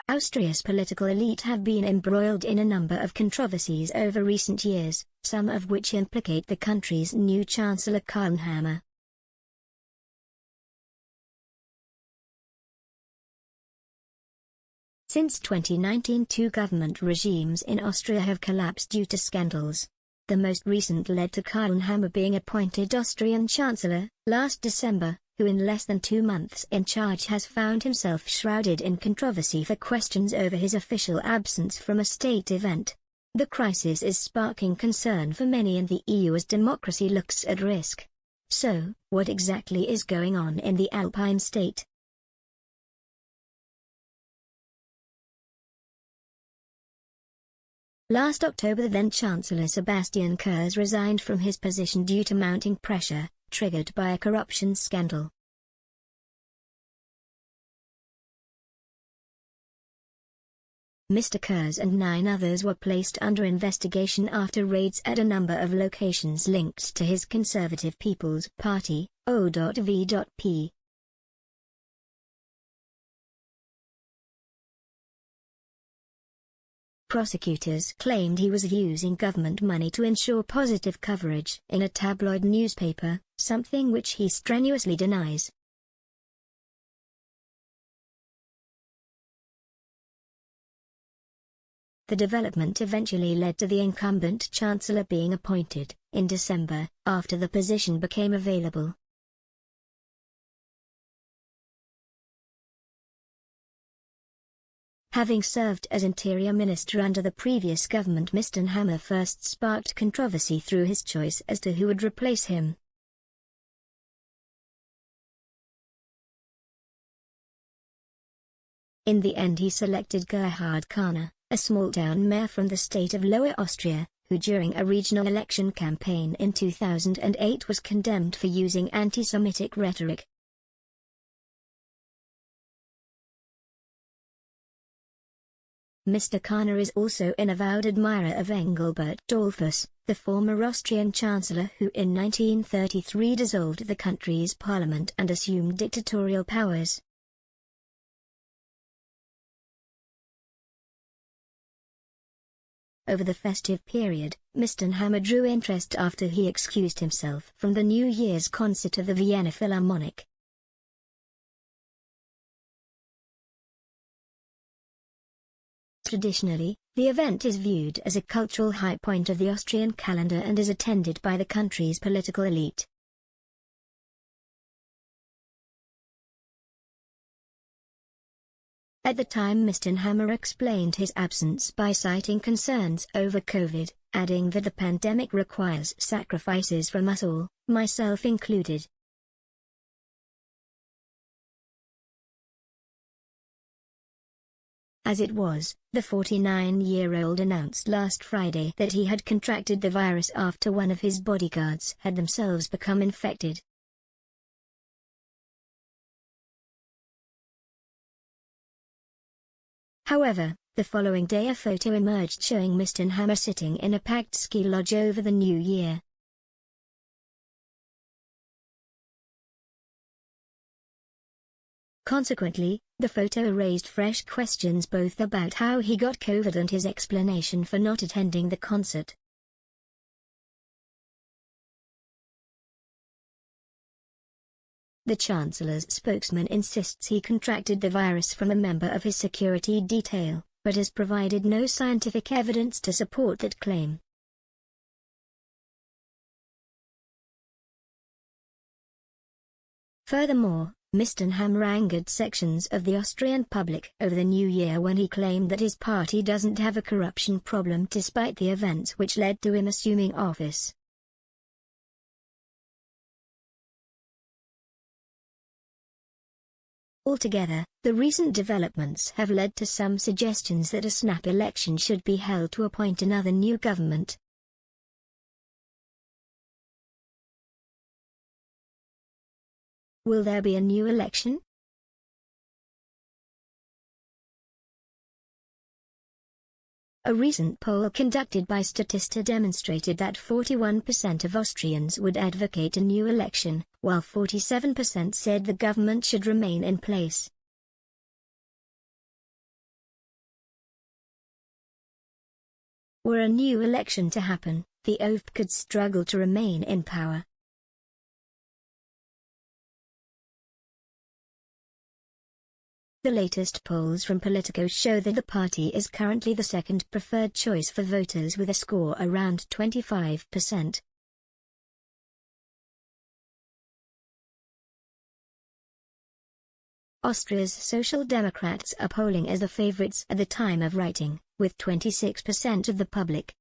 Austria's political elite have been embroiled in a number of controversies over recent years, some of which implicate the country's new Chancellor Karl Hammer. Since 2019, two government regimes in Austria have collapsed due to scandals. The most recent led to Karl Hammer being appointed Austrian Chancellor last December, who in less than 2 months in charge has found himself shrouded in controversy for questions over his official absence from a state event. The crisis is sparking concern for many in the EU as democracy looks at risk. So, what exactly is going on in the Alpine state? Last October, the then-Chancellor Sebastian Kurz resigned from his position due to mounting pressure, triggered by a corruption scandal. Mr. Kurz and 9 others were placed under investigation after raids at a number of locations linked to his Conservative People's Party, O.V.P. Prosecutors claimed he was using government money to ensure positive coverage in a tabloid newspaper, something which he strenuously denies. The development eventually led to the incumbent chancellor being appointed in December, after the position became available. Having served as Interior Minister under the previous government, Mr. Hammer first sparked controversy through his choice as to who would replace him. In the end, he selected Gerhard Kahner, a small-town mayor from the state of Lower Austria, who during a regional election campaign in 2008 was condemned for using anti-Semitic rhetoric. Mr. Kahner is also an avowed admirer of Engelbert Dollfuss, the former Austrian chancellor who in 1933 dissolved the country's parliament and assumed dictatorial powers. Over the festive period, Mr. Hammer drew interest after he excused himself from the New Year's concert of the Vienna Philharmonic. Traditionally, the event is viewed as a cultural high point of the Austrian calendar and is attended by the country's political elite. At the time, Mr. Hammer explained his absence by citing concerns over COVID, adding that the pandemic requires sacrifices from us all, myself included. As it was, the 49-year-old announced last Friday that he had contracted the virus after one of his bodyguards had themselves become infected. However, the following day a photo emerged showing Mr. Hammer sitting in a packed ski lodge over the New Year. Consequently, the photo raised fresh questions both about how he got COVID and his explanation for not attending the concert. The Chancellor's spokesman insists he contracted the virus from a member of his security detail, but has provided no scientific evidence to support that claim. Furthermore, Mr. Hammer angered sections of the Austrian public over the New Year when he claimed that his party doesn't have a corruption problem despite the events which led to him assuming office. Altogether, the recent developments have led to some suggestions that a snap election should be held to appoint another new government. Will there be a new election? A recent poll conducted by Statista demonstrated that 41% of Austrians would advocate a new election, while 47% said the government should remain in place. Were a new election to happen, the OVP could struggle to remain in power. The latest polls from Politico show that the party is currently the second preferred choice for voters with a score around 25%. Austria's Social Democrats are polling as the favorites at the time of writing, with 26% of the public,